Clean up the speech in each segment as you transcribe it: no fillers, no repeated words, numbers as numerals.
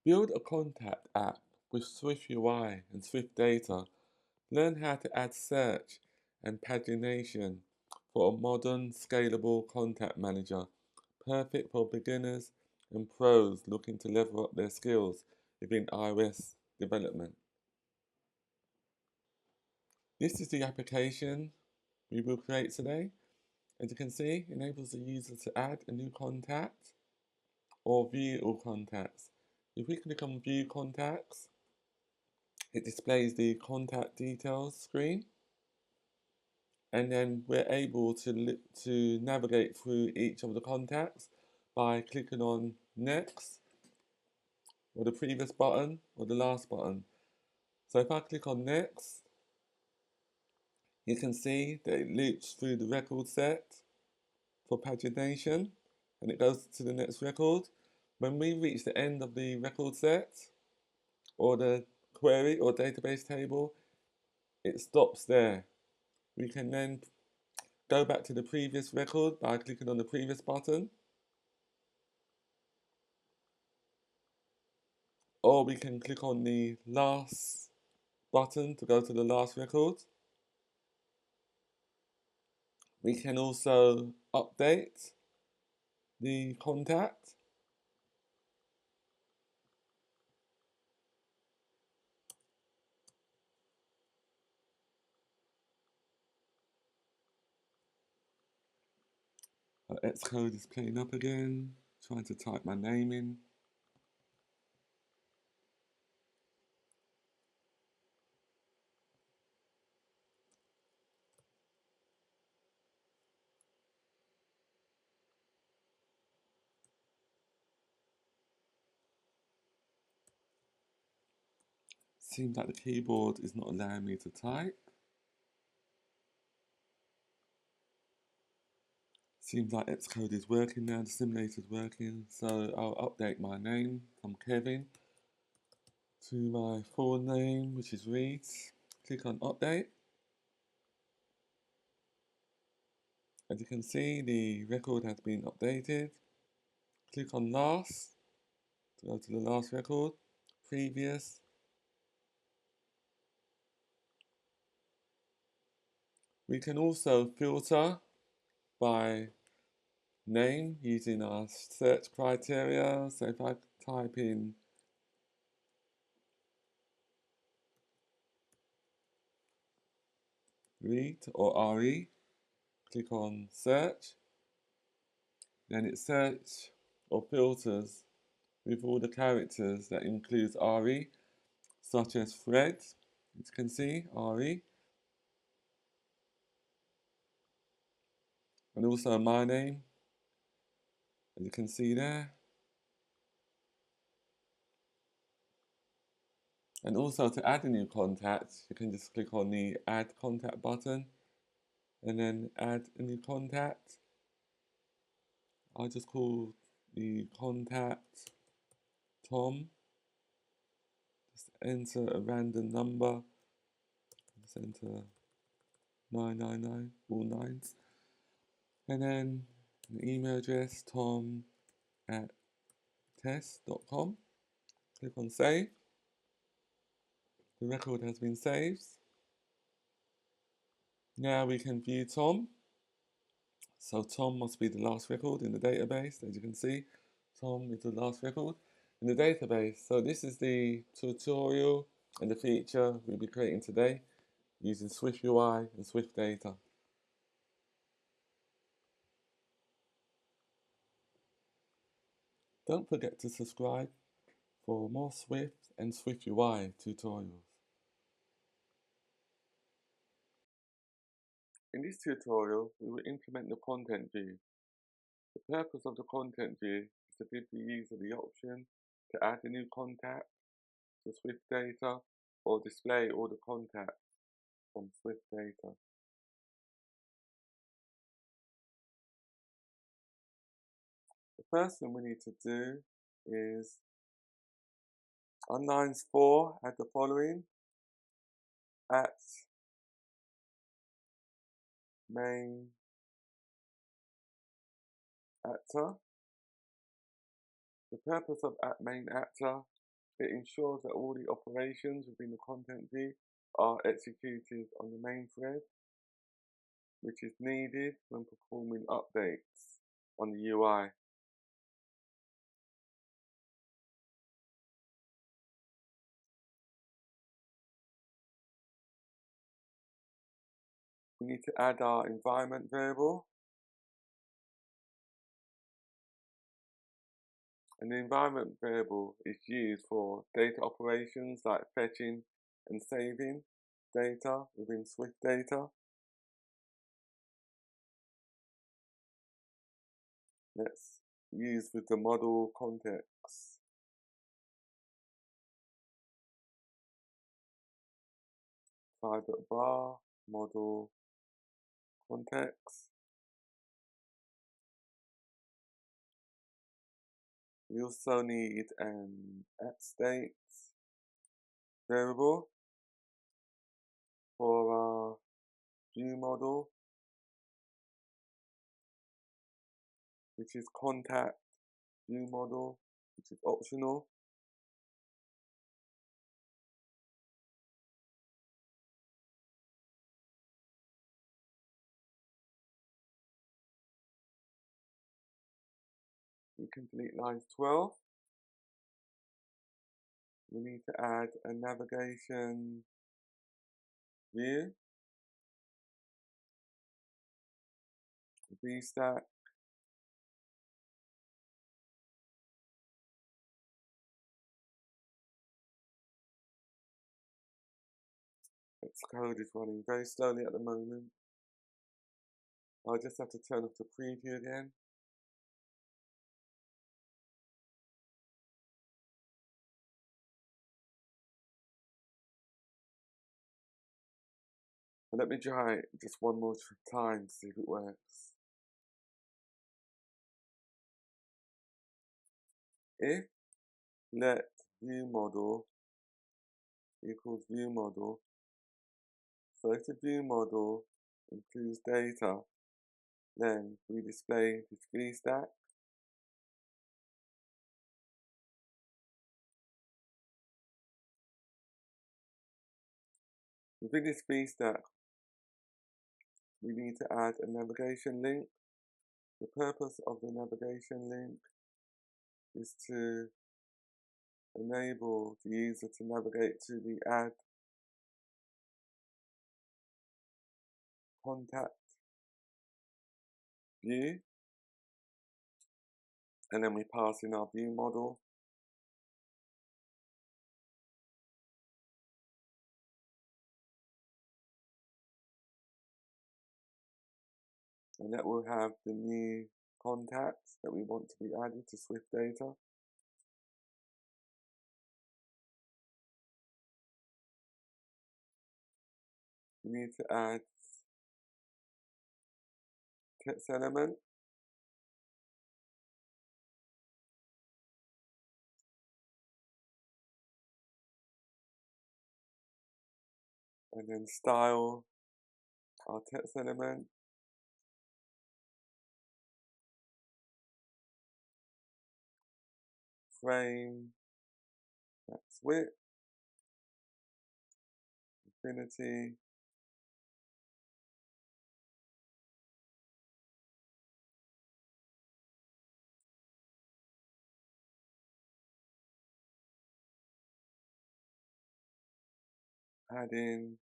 Build a contact app with SwiftUI and SwiftData. Learn how to add search and pagination for a modern, scalable contact manager, perfect for beginners and pros looking to level up their skills within iOS development. This is the application we will create today. As you can see, it enables the user to add a new contact or view all contacts. If we click on View Contacts, it displays the contact details screen, and then we're able to navigate through each of the contacts by clicking on Next, or the previous button, or the last button. So if I click on Next, you can see that it loops through the record set for pagination, and it goes to the next record. When we reach the end of the record set, or the query or database table, it stops there. We can then go back to the previous record by clicking on the previous button, or we can click on the last button to go to the last record. We can also update the contact. Xcode is playing up again, trying to type my name in. Seems like the keyboard is not allowing me to type. Seems like Xcode is working now, the simulator is working, so I'll update my name from Kevin to my full name, which is Reed. Click on update. As you can see, the record has been updated. Click on last to go to the last record, previous. We can also filter by name using our search criteria. So if I type in read or RE, click on search, then it search or filters with all the characters that includes RE, such as Fred, as you can see, RE, and also my name, as you can see there. And also to add a new contact, you can just click on the add contact button and then add a new contact. I'll just call the contact Tom. Just enter a random number. Just enter 999, all nines. And then an email address, tom@test.com. Click on save. The record has been saved. Now we can view Tom. So Tom must be the last record in the database. As you can see, Tom is the last record in the database. So this is the tutorial and the feature we'll be creating today using SwiftUI and SwiftData. Don't forget to subscribe for more Swift and SwiftUI tutorials. In this tutorial, we will implement the content view. The purpose of the content view is to give the user the option to add a new contact to SwiftData or display all the contacts from SwiftData. The first thing we need to do is on lines 4 add the following: at main actor. The purpose of at main actor it ensures that all the operations within the content view are executed on the main thread, which is needed when performing updates on the UI. We need to add our environment variable. And the environment variable is used for data operations like fetching and saving data within SwiftData. Let's use with the model context. Private var model context. We also need an @state variable for our view model, which is contact view model, which is optional. We can delete lines 12. We need to add a navigation view, VStack, its code is running very slowly at the moment. I'll just have to turn off the preview again. And let me try it just one more time to see if it works. If let view model equals view model, so if the view model includes data, then we display this VStack. Within this VStack, we need to add a navigation link. The purpose of the navigation link is to enable the user to navigate to the add contact view, and then we pass in our view model. And that will have the new contacts that we want to be added to SwiftData. We need to add text element, and then style our text element. Frame, that's width, infinity, add in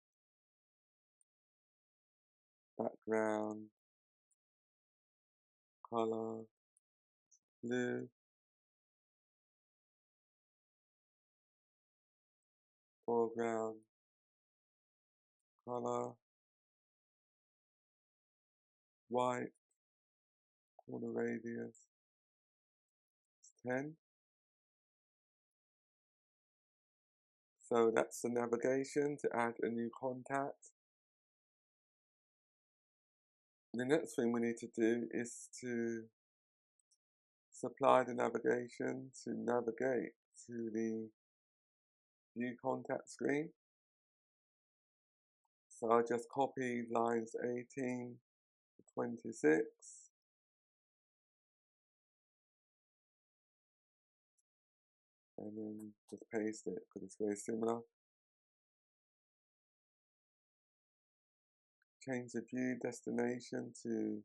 background, color, blue, foreground, color, white, corner radius, 10. So that's the navigation to add a new contact. The next thing we need to do is to supply the navigation to navigate to the view contact screen. So I'll just copy lines 18 to 26. and then just paste it because it's very similar. Change the view destination to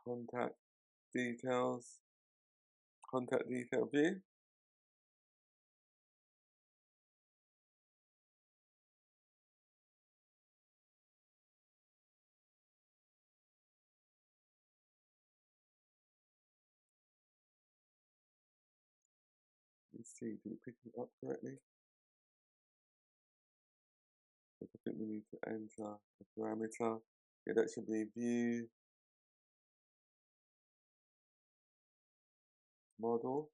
contact details, contact detail view. Let's see, did it pick it up correctly? I think we need to enter a parameter. Yeah, that should be view model.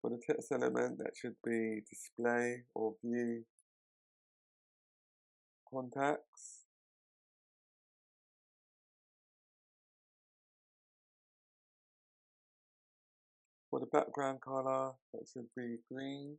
For the text element, that should be display or view contacts. For the background color, that should be green.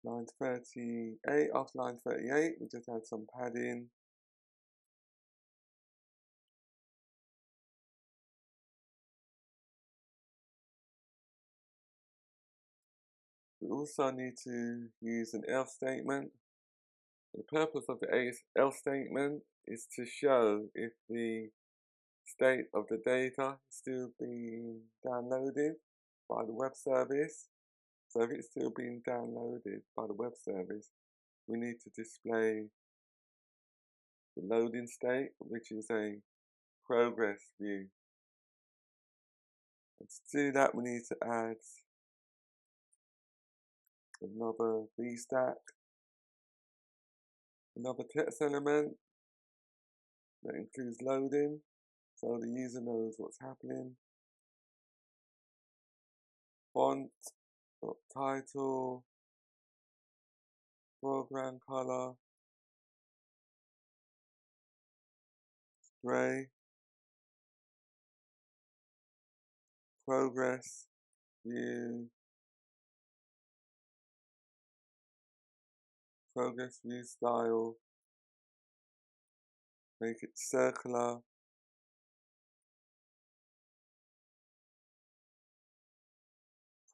Line 38, after line 38, we just add some padding. We also need to use an else statement. The purpose of the else statement is to show if the state of the data is still being downloaded by the web service. So if it's still being downloaded by the web service, we need to display the loading state, which is a progress view. And to do that, we need to add another vstack, another text element that includes loading, so the user knows what's happening. Font, title, foreground color, gray, progress view, progress view style, make it circular,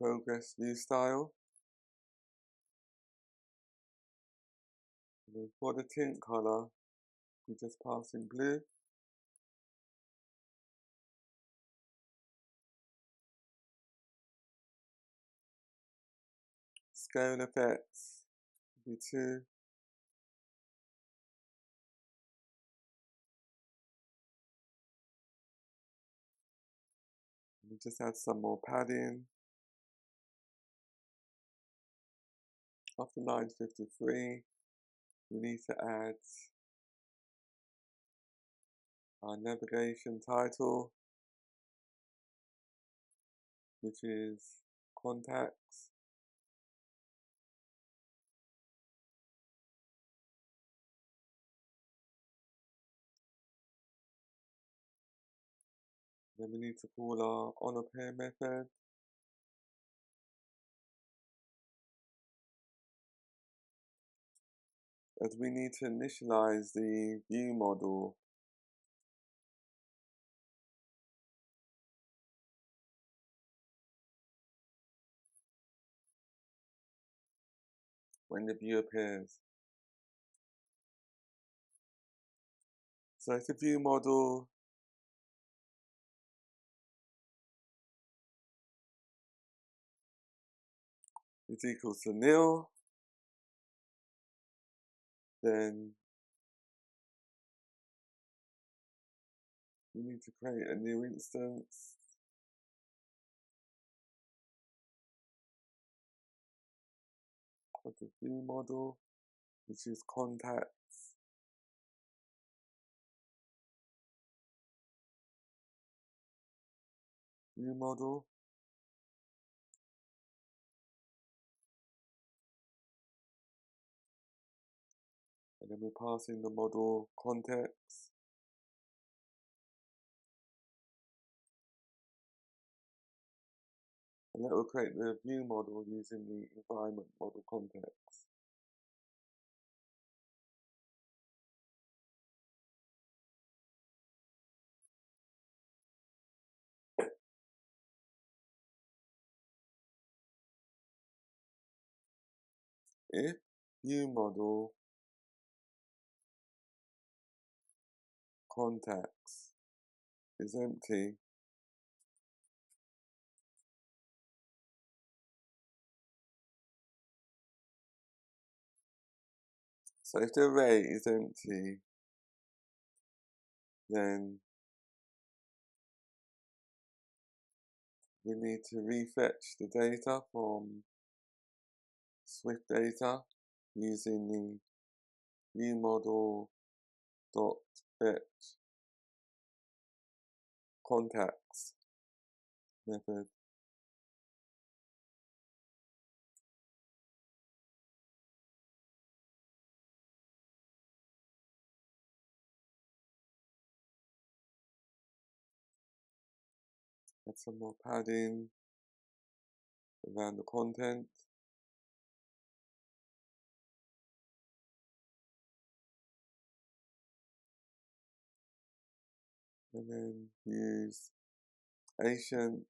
progress view style. And then for the tint color, we just pass in blue. Scale effects, be 2. We just add some more padding. After line 53, we need to add our navigation title, which is contacts. Then we need to call our onAppend method. As we need to initialize the view model when the view appears. So if the view model is equal to nil, then we need to create a new instance. Of the view model, which is contacts. View model. and then we pass in the model context. And that will create the view model using the environment model context. If view model context is empty, so if the array is empty, then we need to refetch the data from SwiftData using the viewModel.fetch contacts method. Add some more padding around the content. And then use Asian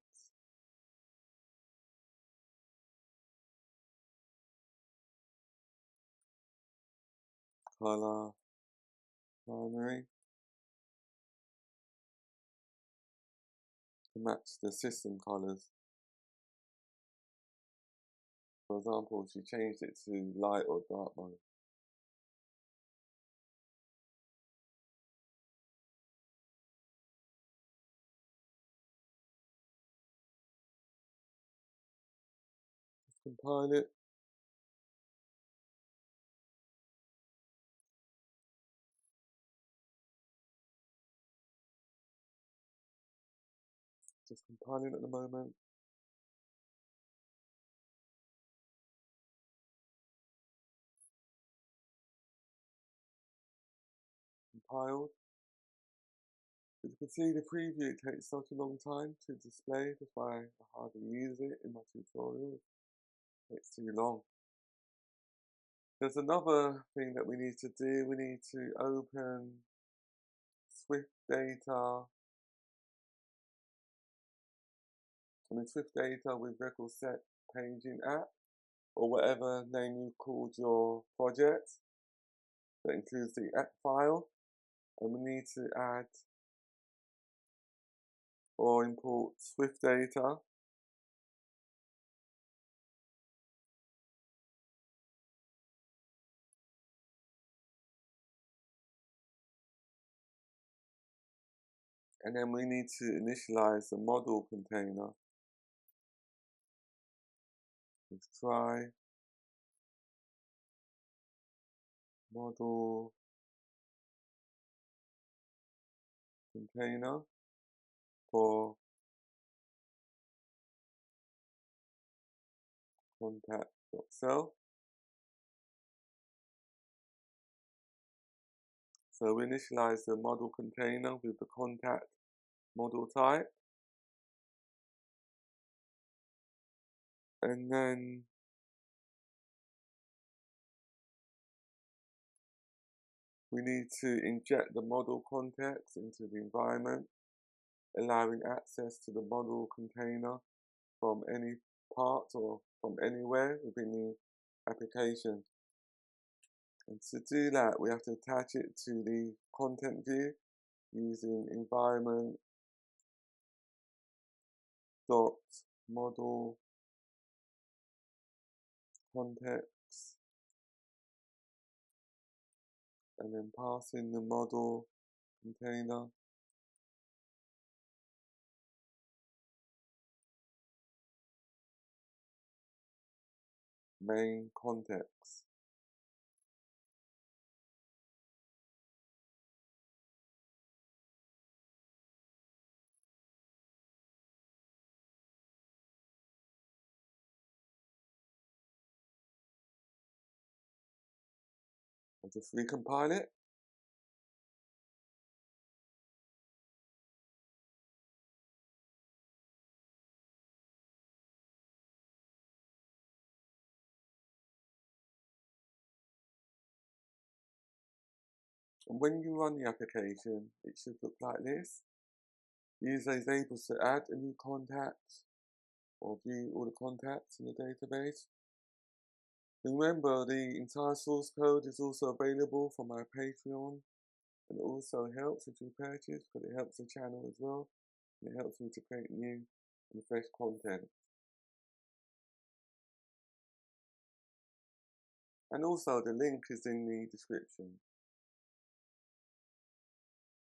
color primary to match the system colors. For example, she changed it to light or dark mode. Let's compile it. Just compiling at the moment. Compiled. As you can see, the preview takes such a long time to display. That's why I hardly use it in my tutorials. It takes too long. There's another thing that we need to do. We need to open SwiftData. SwiftData with record set paging app, or whatever name you called your project. That includes the app file, and we need to add or import SwiftData. And then we need to initialize the model container. Let's try model container for contact.self. So we initialize the model container with the contact model type. And then we need to inject the model context into the environment, allowing access to the model container from any part or from anywhere within the application. And to do that, we have to attach it to the content view using environment dot model context, and then pass in the model container main context. I'll just recompile it. And when you run the application, it should look like this. The user is able to add a new contact or view all the contacts in the database. Remember, the entire source code is also available from our Patreon, and it also helps if you purchase, because it helps the channel as well, and it helps me to create new and fresh content. And also the link is in the description.